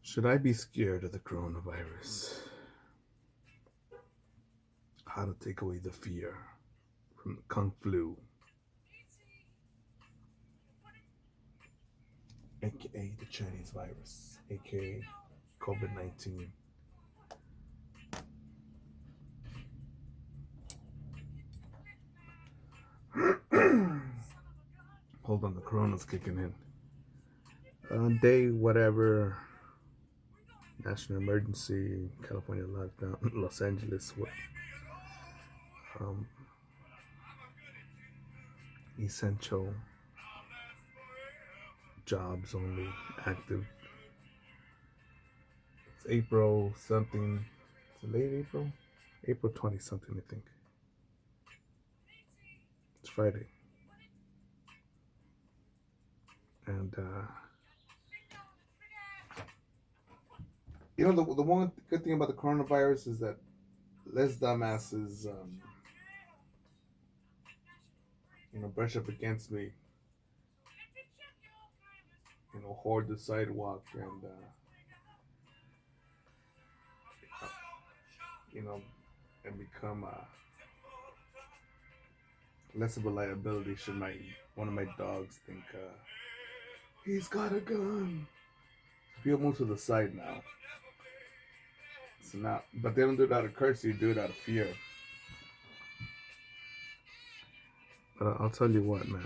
Should I be scared of the coronavirus? How to take away the fear from the Kung Flu, aka the Chinese virus, aka COVID 19. Hold on, the corona's kicking in. Day whatever, national emergency, California lockdown, Los Angeles, um, essential jobs only active. It's April something. It's late April? April 20 something, I think. It's Friday. And, the one good thing about the coronavirus is that less dumbasses, brush up against me, hoard the sidewalk you know, and become less of a liability should one of my dogs think he's got a gun. People move to the side now. So now, but they don't do it out of courtesy; they do it out of fear. But I'll tell you what, man.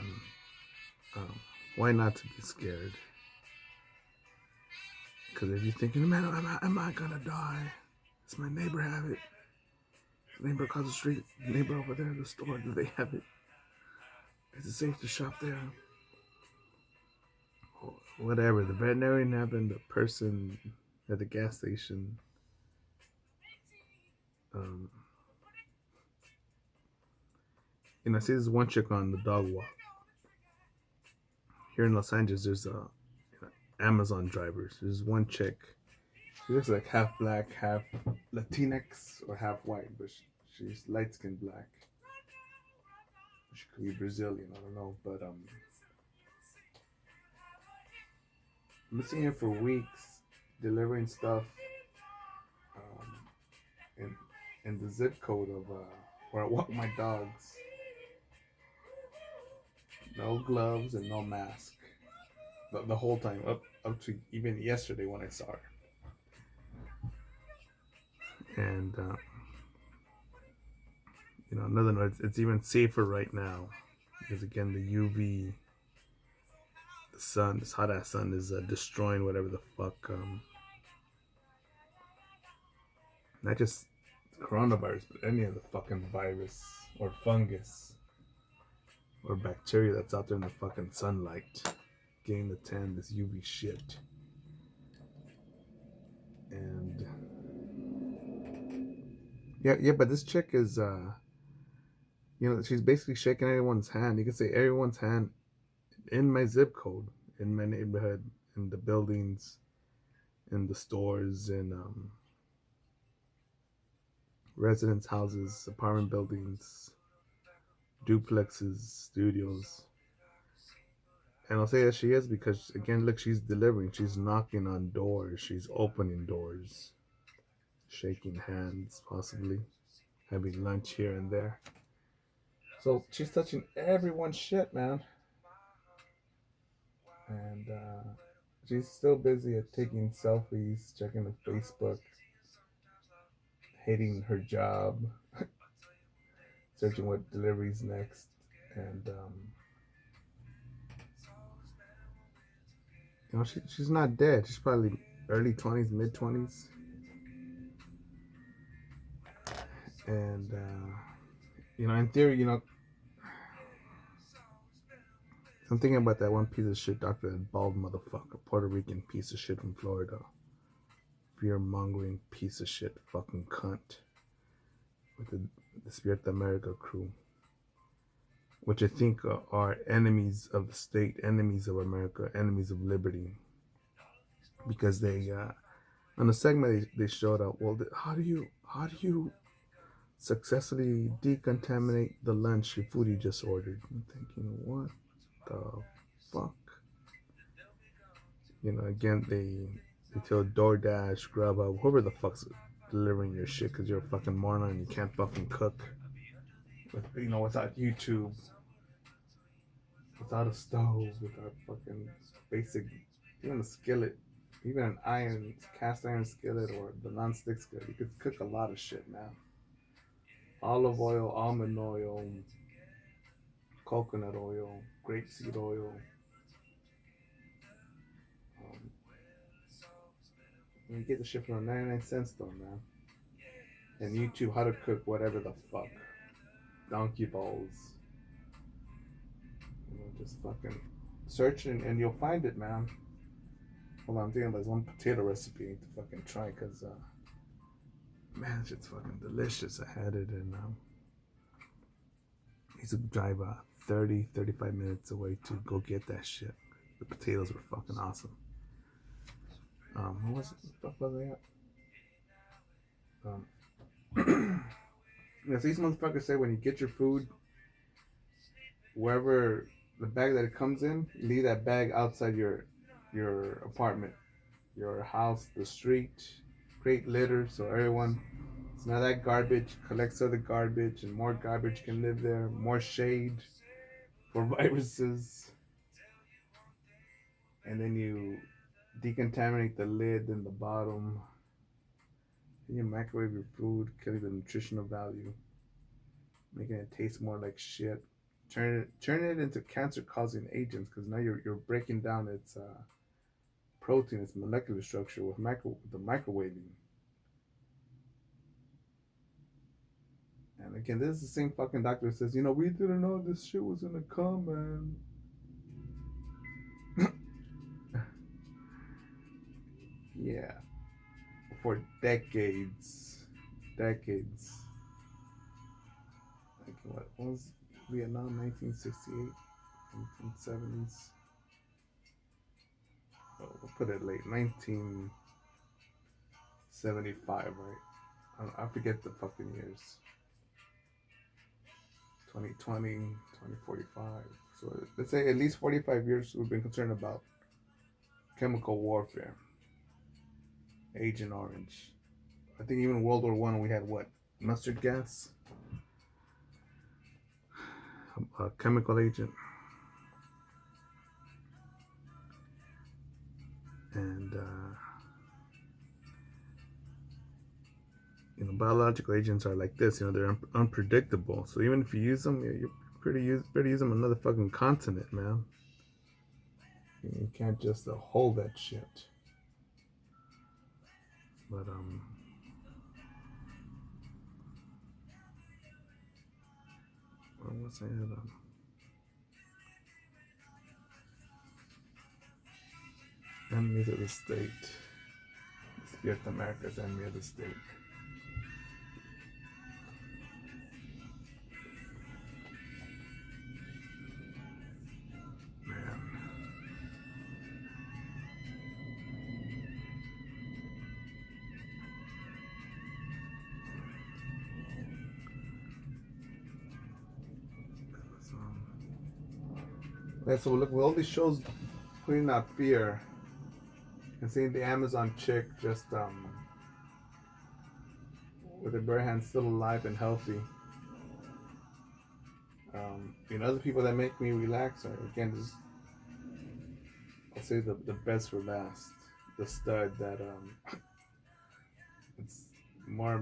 Why not to be scared? Because if you're thinking, man, am I gonna die? Does my neighbor have it? Neighbor across the street, neighbor over there at the store, do they have it? Is it safe to shop there? Whatever. The veterinarian having the person at the gas station. I see this one chick on the dog walk. Here in Los Angeles, there's Amazon drivers. There's one chick. She looks like half black, half Latinx, or half white, but she's light skinned black. She could be Brazilian, I don't know. But I've been seeing her for weeks, delivering stuff in the zip code of where I walk my dogs. No gloves and no mask. The whole time, up to even yesterday when I saw her. And another note, it's even safer right now because again the UV, the sun, this hot ass sun is destroying whatever the fuck. Not just coronavirus, but any of the fucking virus or fungus or bacteria that's out there in the fucking sunlight, getting the tan, this UV shit. And yeah, but this chick is she's basically shaking everyone's hand. You can say everyone's hand in my zip code, in my neighborhood, in the buildings, in the stores, in residence houses, apartment buildings, duplexes, studios. And I'll say that she is because, again, look, she's delivering. She's knocking on doors. She's opening doors, shaking hands, possibly having lunch here and there. So she's touching everyone's shit, man. And she's still busy at taking selfies, checking the Facebook, hating her job, searching what deliveries next, and she's not dead. She's probably early 20s, mid 20s, and in theory, I'm thinking about that one piece of shit doctor, that bald motherfucker, Puerto Rican piece of shit from Florida, fear mongering piece of shit, fucking cunt, with the Spirit of America crew, which I think are enemies of the state, enemies of America, enemies of liberty, because they on the segment they showed up. Well, how do you successfully decontaminate the lunch, your food you just ordered? I'm thinking, what the fuck? Again, You tell DoorDash, Grubhub, whoever the fuck's delivering your shit because you're a fucking moron and you can't fucking cook. Without YouTube, without a stove, without fucking basic, even a skillet, even an cast iron skillet or the non-stick skillet, you could cook a lot of shit, man. Olive oil, almond oil, coconut oil, grapeseed oil. Um, you get the shit for 99 cents though, man. And YouTube, how to cook whatever the fuck. Donkey balls. Just fucking search and you'll find it, man. Hold on, I'm thinking there's one potato recipe to fucking try because, man, shit's fucking delicious. I had it and I used to drive 35 minutes away to go get that shit. The potatoes were fucking awesome. What was it? What the fuck was I at? These motherfuckers say when you get your food, wherever the bag that it comes in, leave that bag outside your apartment, your house, the street. Create litter so everyone, it's not that garbage collects other garbage and more garbage can live there. More shade for viruses. And then you decontaminate the lid and the bottom. Then you microwave your food, killing the nutritional value, making it taste more like shit. Turn it into cancer-causing agents because now you're breaking down its protein, its molecular structure with the microwaving. And again, this is the same fucking doctor that says, we didn't know this shit was gonna come, man. Yeah, for decades. Like what was Vietnam? 1968, 1970s. We'll put it late 1975, right? I forget the fucking years. 2020, 2045. So let's say at least 45 years we've been concerned about chemical warfare. Agent Orange. I think even World War I we had what? Mustard gas? A chemical agent. And biological agents are like this. They're unpredictable. So even if you use them, you're pretty use them on another fucking continent, man. You can't just hold that shit. But what was I at? Enemies of the state. Spirit America's enemy of the state. Yeah, so look, with all these shows putting out fear, and seeing the Amazon chick just with her bare hands still alive and healthy. Other people that make me relax are again just I'll say the best for last. The stud that it's more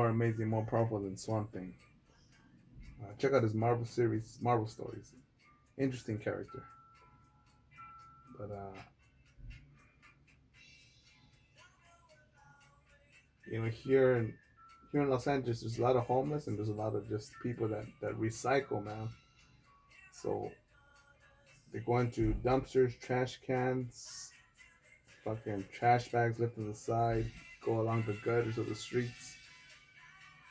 amazing, more powerful than Swamp Thing. Check out his Marvel series, Marvel Stories. Interesting character. But here in Los Angeles, there's a lot of homeless and there's a lot of just people that recycle, man. So they go into dumpsters, trash cans, fucking trash bags left on the side, go along the gutters of the streets,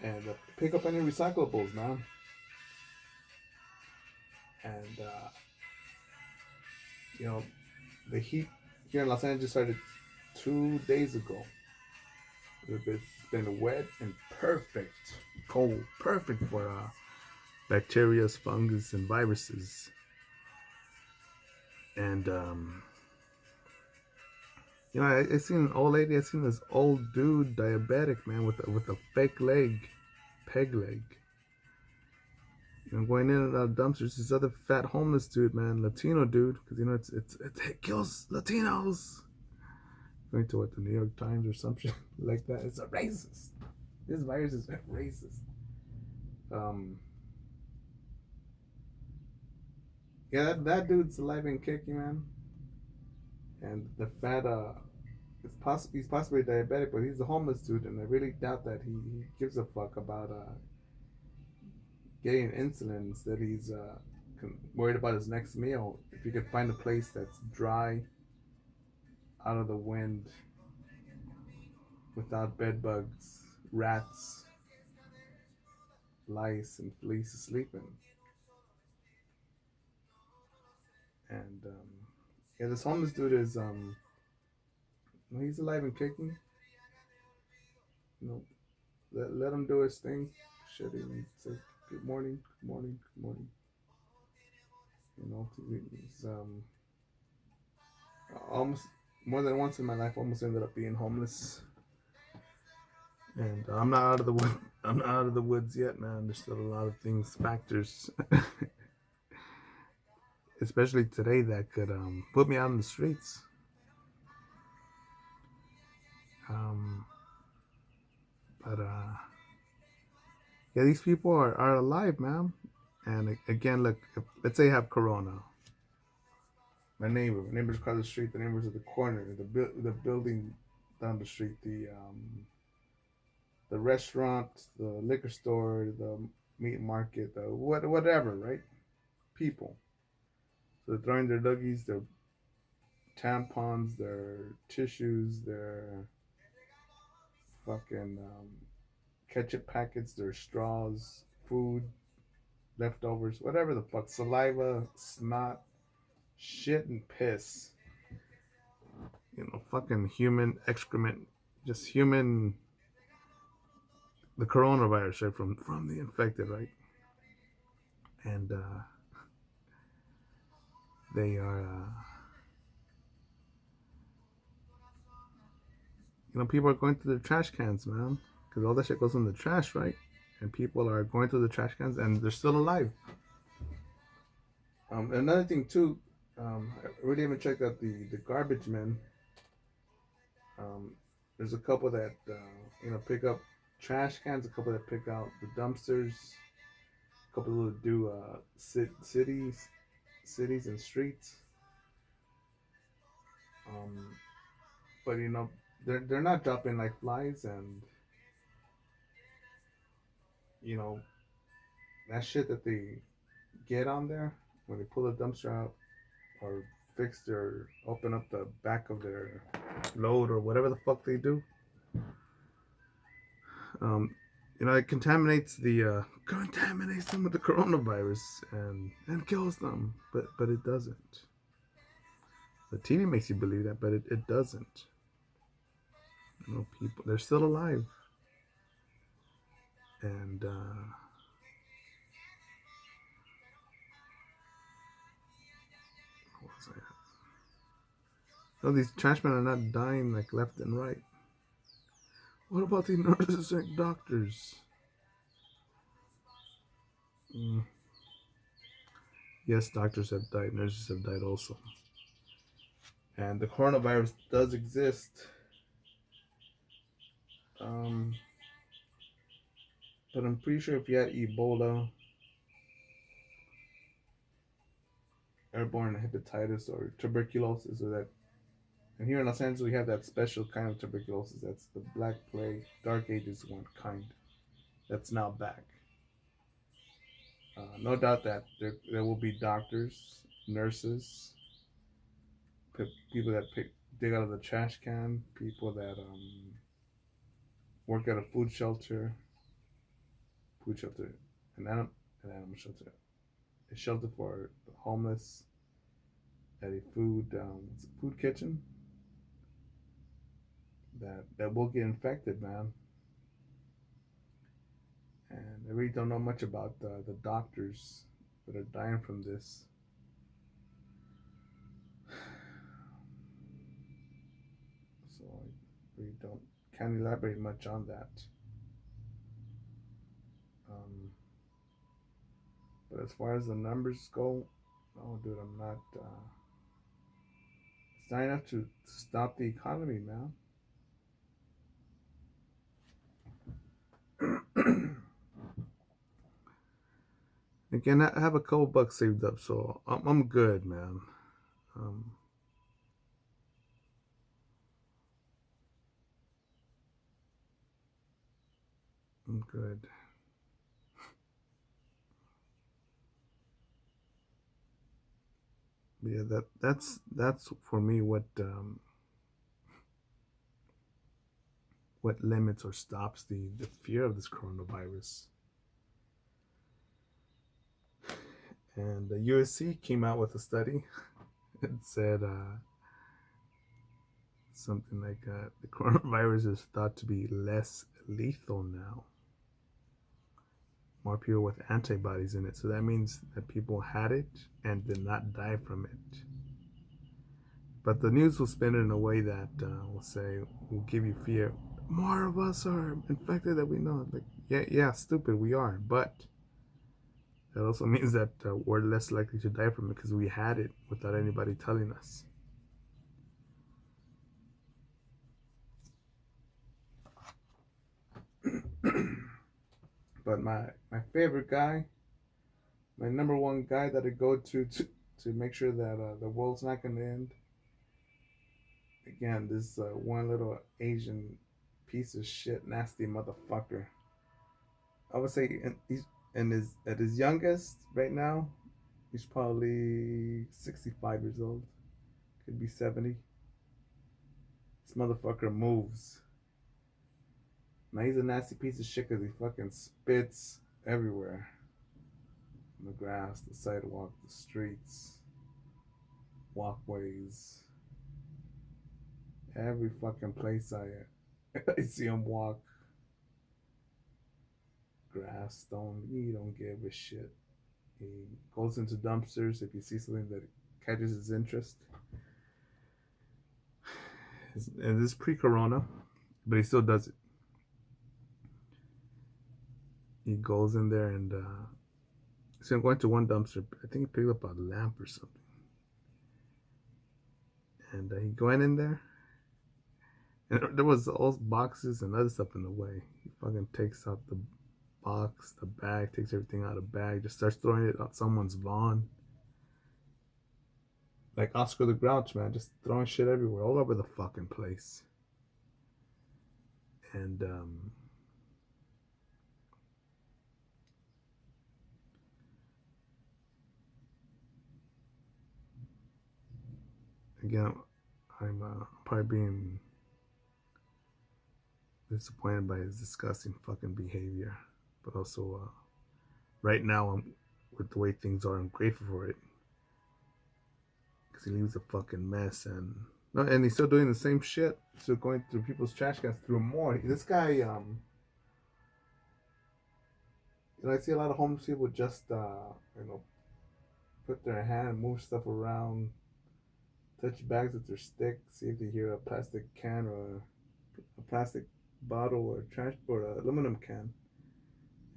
and pick up any recyclables, man. And the heat here in Los Angeles started 2 days ago. It's been wet and perfect, cold, perfect for bacteria, fungus, and viruses. And You know, I seen an old lady. I seen this old dude, diabetic man, with a fake leg, peg leg. You know, going in and out of dumpsters. This other fat homeless dude, man, Latino dude, because you know it kills Latinos. Going to what, the New York Times or something like that. It's a racist. This virus is racist. Um, yeah, that dude's alive and kicking, man. And the fat he's possibly diabetic, but he's a homeless dude, and I really doubt that he gives a fuck about getting insulin. Instead, he's worried about his next meal. If you could find a place that's dry, out of the wind, without bed bugs, rats, lice, and fleas to sleep in. And yeah, this homeless dude is he's alive and kicking. You know, let him do his thing. Shit, even say good morning, good morning, good morning. You know, he's almost more than once in my life, almost ended up being homeless. And I'm not out of the wood. I'm not out of the woods yet, man. There's still a lot of things, factors, especially today, that could put me out in the streets. Um, but yeah, these people are alive, man. And again, look, let's say I have corona. My neighbors across the street, the neighbors at the corner, the building down the street, the restaurant, the liquor store, the meat market, the whatever, right? People. So they're throwing their Dougies, their tampons, their tissues, their fucking ketchup packets, their straws, food, leftovers, whatever the fuck, saliva, snot, shit, and piss. You know, fucking human excrement, just human. The coronavirus, right, from the infected, right, and they are. You know, people are going through the trash cans, man, because all that shit goes in the trash, right? And people are going through the trash cans, and they're still alive. Another thing too, I really haven't checked out the garbage men. Um, there's a couple that pick up trash cans, a couple that pick out the dumpsters, a couple that do cities and streets. Um, but you know, they're not dropping like flies, and you know that shit that they get on there when they pull the dumpster out or open up the back of their load or whatever the fuck they do. Um, you know, it contaminates them with the coronavirus and kills them, but it doesn't. The TV makes you believe that, but it doesn't. You know, people, they're still alive, and what was I? No, these trashmen are not dying like left and right. What about the nurses and doctors? Mm. Yes, doctors have died, nurses have died also. And the coronavirus does exist. Um, but I'm pretty sure if you had Ebola, airborne hepatitis, or tuberculosis, or that, and here in Los Angeles we have that special kind of tuberculosis. That's the Black Plague, Dark Ages one kind. That's now back. No doubt that there will be doctors, nurses, people that dig out of the trash can, people that work at a food shelter, an animal shelter, a shelter for the homeless, at a food kitchen that will get infected, man. And I really don't know much about the doctors that are dying from this. So I really can't elaborate much on that. Um, but as far as the numbers go, no, dude, I'm not. It's not enough to stop the economy, man. Again, I have a couple bucks saved up, so I'm good, man. Um, I'm good. But yeah, that's for me what limits or stops the fear of this coronavirus. And the USC came out with a study. It said something like the coronavirus is thought to be less lethal now. More people with antibodies in it. So that means that people had it and did not die from it. But the news will spin it in a way that will say, will give you fear. More of us are infected that we know. Like, yeah, stupid, we are. But that also means that we're less likely to die from it because we had it without anybody telling us. But my favorite guy, my number one guy that I go to make sure that the world's not going to end. Again, this one little Asian piece of shit, nasty motherfucker. I would say he's in his at his youngest right now. He's probably 65 years old. Could be 70. This motherfucker moves. Now he's a nasty piece of shit because he fucking spits everywhere. On the grass, the sidewalk, the streets, walkways. Every fucking place I see him walk. Grass, stone, he don't give a shit. He goes into dumpsters if he sees something that catches his interest. And this is pre-corona, but he still does it. He goes in there and so I'm going to one dumpster. I think he picked up a lamp or something, and he went in there, and there was all boxes and other stuff in the way. He fucking takes out the box, the bag, takes everything out of the bag, just starts throwing it on someone's lawn. Like Oscar the Grouch, man, just throwing shit everywhere, all over the fucking place. And again, I'm probably being disappointed by his disgusting fucking behavior, but also right now, with the way things are, I'm grateful for it because he leaves a fucking mess and no, and he's still doing the same shit. Still going through people's trash cans through more. This guy, I see a lot of homeless people just, put their hand, move stuff around, touch bags with their stick, see if they hear a plastic can or a plastic bottle or trash or an aluminum can,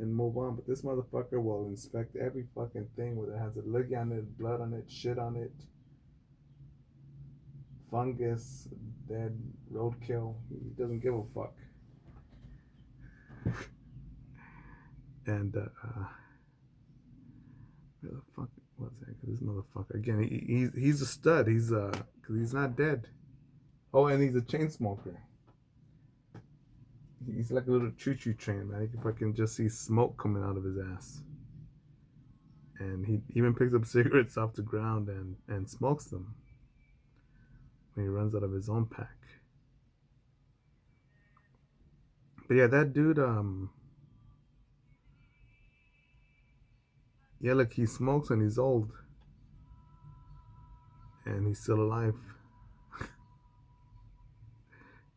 and move on. But this motherfucker will inspect every fucking thing, whether it has a loogie on it, blood on it, shit on it, fungus, dead roadkill. He doesn't give a fuck. And where the fuck was that? This motherfucker again. He's a stud. Cause he's not dead. Oh, and he's a chain smoker. He's like a little choo-choo train, man. You can fucking just see smoke coming out of his ass. And he even picks up cigarettes off the ground and smokes them when he runs out of his own pack. But yeah, that dude, yeah, look, he smokes and he's old. And he's still alive.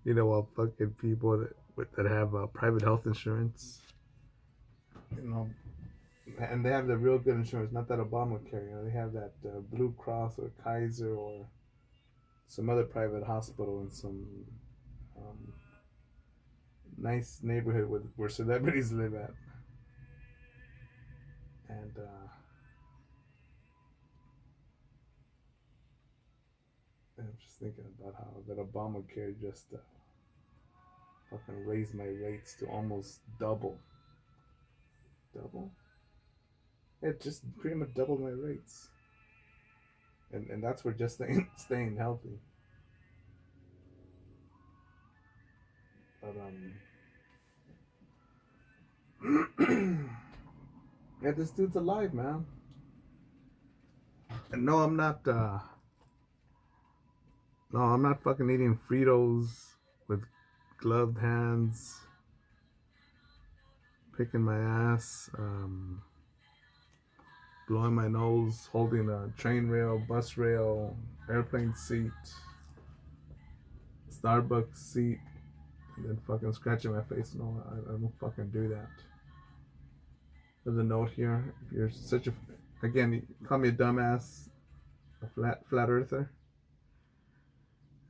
You know, while fucking people that have private health insurance, you know, and they have the real good insurance, not that Obamacare. You know, they have that Blue Cross or Kaiser or some other private hospital in some nice neighborhood where celebrities live at, and I'm just thinking about how that Obamacare just fucking raised my rates to almost double. Double? It just pretty much doubled my rates, and that's for just staying healthy. But yeah, this dude's alive, man. And no, I'm not. No, I'm not fucking eating Fritos with gloved hands, picking my ass, blowing my nose, holding a train rail, bus rail, airplane seat, Starbucks seat, and then fucking scratching my face. No, I don't fucking do that. There's a note here. If you're such a, again, you call me a dumbass, a flat earther.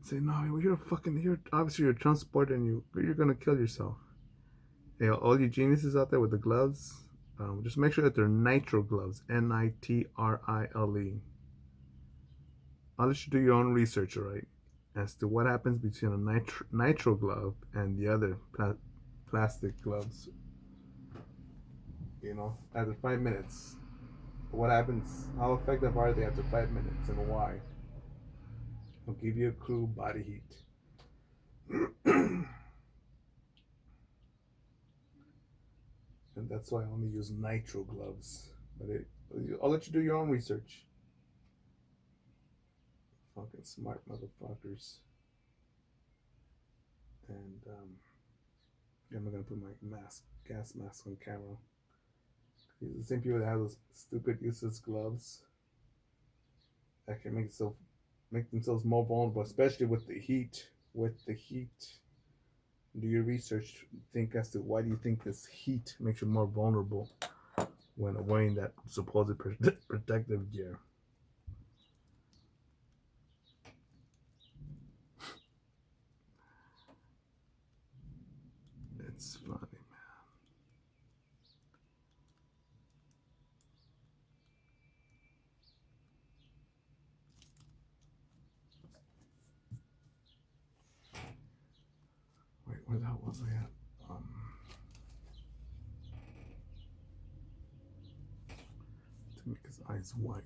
Say no, you're obviously you're a Trump supporter and you're gonna kill yourself. Hey, all you geniuses out there with the gloves, just make sure that they're nitrile gloves, Nitrile. I'll let you do your own research, all right, as to what happens between a nitrile glove and the other plastic gloves. You know, after 5 minutes, what happens? How effective are they after 5 minutes, and why? I'll give you a clue: body heat. And that's why I only use nitrile gloves. But I'll let you do your own research. Fucking smart motherfuckers. And yeah, I'm not gonna put my gas mask on camera. These are the same people that have those stupid useless gloves that can make themselves more vulnerable, especially with the heat. With the heat. Do your research. Think as to why do you think this heat makes you more vulnerable when wearing that supposed protective gear. It's funny, man. Wait, where the hell was I at? To make his eyes white.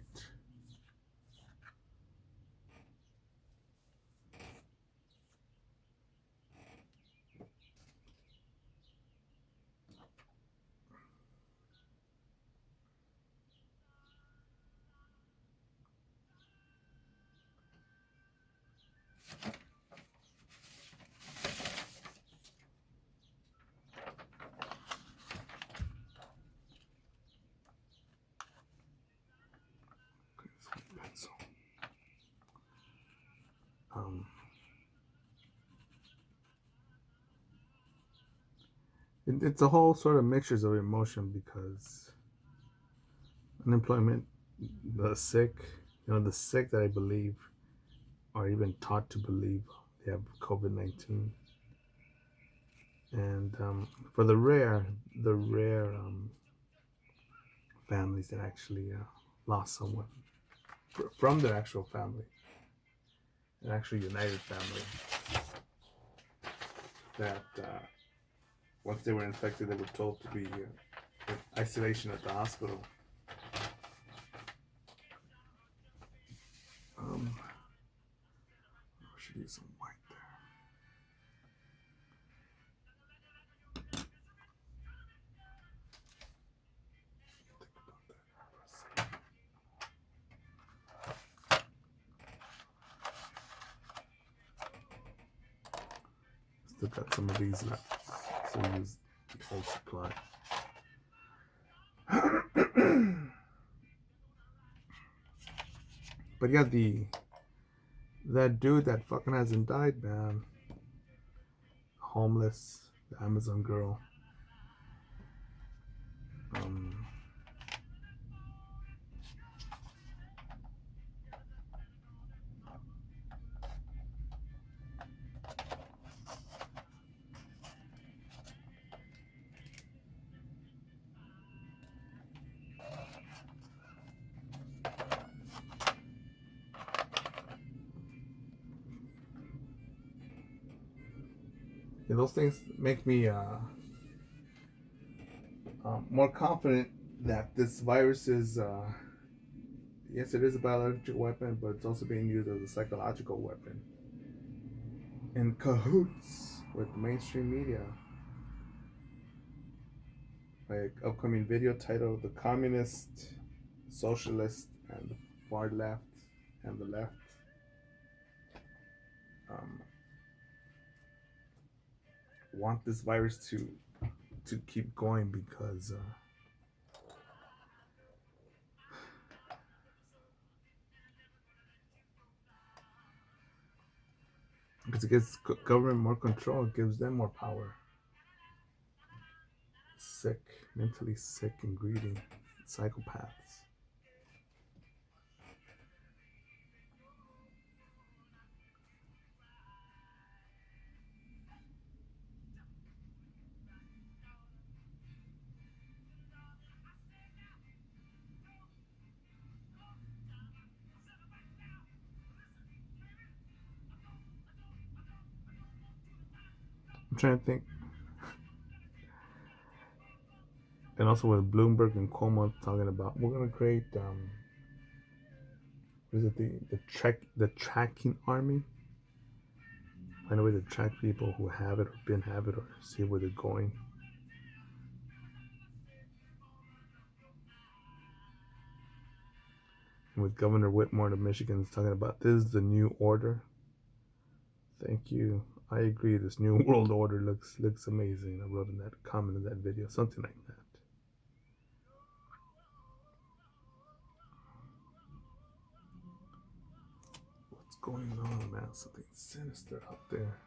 Pencil. It's a whole sort of mixtures of emotion because unemployment, the sick, the sick that I believe are even taught to believe they have COVID-19, and for the rare families that actually lost someone from their actual family, an actual united family, that once they were infected, they were told to be in isolation at the hospital. I should use some white there. Still got some of these left, so we use the old supply. But yeah, that dude that fucking hasn't died, man. Homeless, the Amazon girl. And those things make me more confident that this virus is, yes, it is a biological weapon, but it's also being used as a psychological weapon in cahoots with the mainstream media. Like upcoming video titled "The Communist, Socialist, and the Far Left and the Left." Um, want this virus to keep going because it gives government more control, it gives them more power. Sick, mentally sick and greedy psychopaths. I'm trying to think, and also with Bloomberg and Cuomo talking about we're gonna create what is it, the tracking army? Find a way to track people who have it or been have it or see where they're going. And with Governor Whitmore of Michigan is talking about this is the new order. Thank you. I agree. This new world order looks amazing. I wrote in that comment in that video, something like that. What's going on, man? Something sinister out there.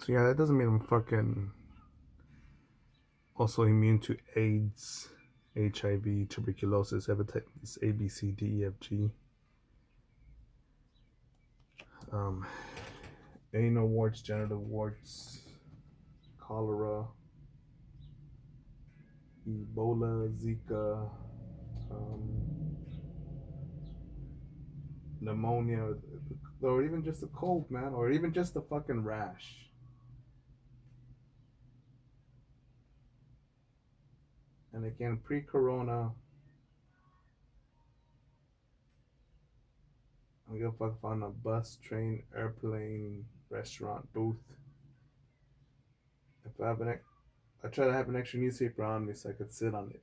So yeah, that doesn't mean I'm fucking also immune to AIDS, HIV, tuberculosis, hepatitis A, B, C, D, E, F, G. Anal warts, genital warts, cholera, Ebola, Zika, pneumonia, or even just a cold, man, or even just a fucking rash. And again, pre-corona, I'm gonna fuck on a bus, train, airplane, restaurant, booth. If I have I try to have an extra newspaper on me so I could sit on it.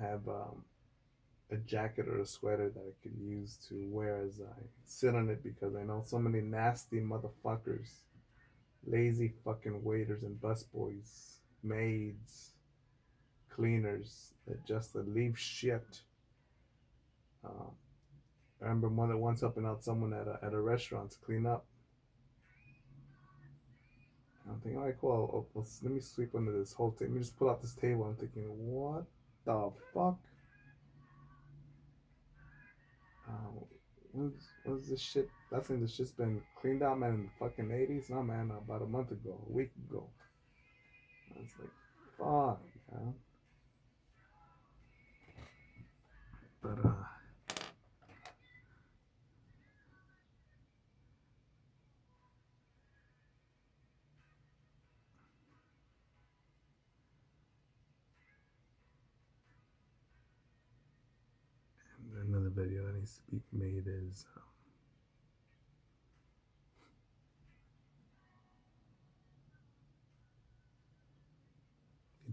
Have a jacket or a sweater that I could use to wear as I sit on it because I know so many nasty motherfuckers, lazy fucking waiters and busboys, maids, cleaners that just leave shit. Uh, I remember one that once helping out someone at a restaurant to clean up. And I'm thinking, all right, cool. Let me sweep under this whole thing. Let me just pull out this table. I'm thinking, what the fuck? Uh, when's this shit? That's when this shit's been cleaned out, man, in the fucking 80s? No, man, about a month ago, a week ago. I was like, fuck, man. But, and another video that needs to be made is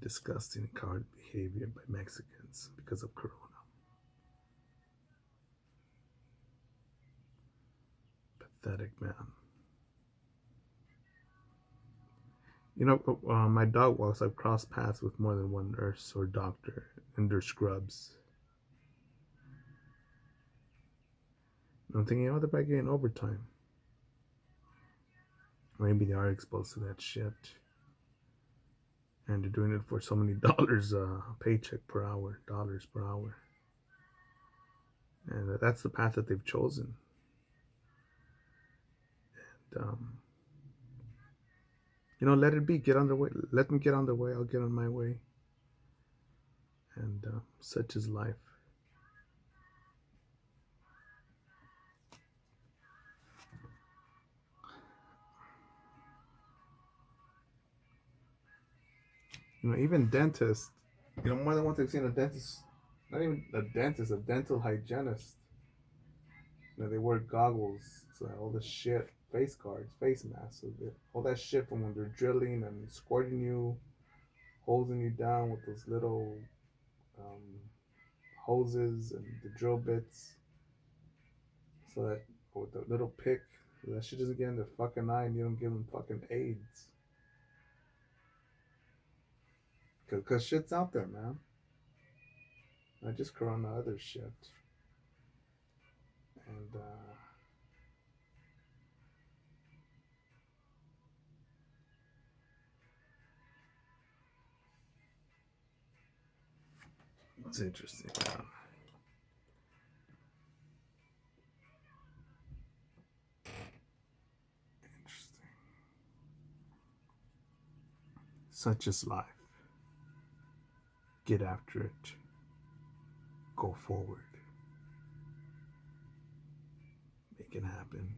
disgusting and cowardly behavior by Mexicans because of Corona. Pathetic, man. You know, my dog walks. I've crossed paths with more than one nurse or doctor in their scrubs. And I'm thinking, oh, they're probably getting overtime. Maybe they are exposed to that shit. And they're doing it for so many dollars paycheck per hour, dollars per hour. And that's the path that they've chosen. And, let it be. Get on their way. Let them get on their way. I'll get on my way. And such is life. Even dentists, more than once I've seen a dentist, not even a dentist, a dental hygienist. They wear goggles, so all this shit, face guards, face masks, so all that shit from when they're drilling and squirting you, hosing you down with those little um, hoses and the drill bits, so that with the little pick, so that shit doesn't get in their fucking eye and you don't give them fucking AIDS. Cause shit's out there, man. Not just corona, other shit. And it's interesting, man. Interesting. Such is life. Get after it. Go forward. Make it happen.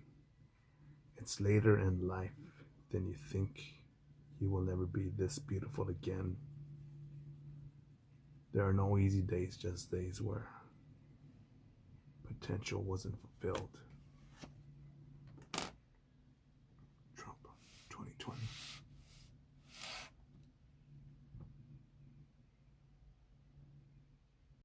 It's later in life than you think you will never be this beautiful again. There are no easy days, just days where potential wasn't fulfilled.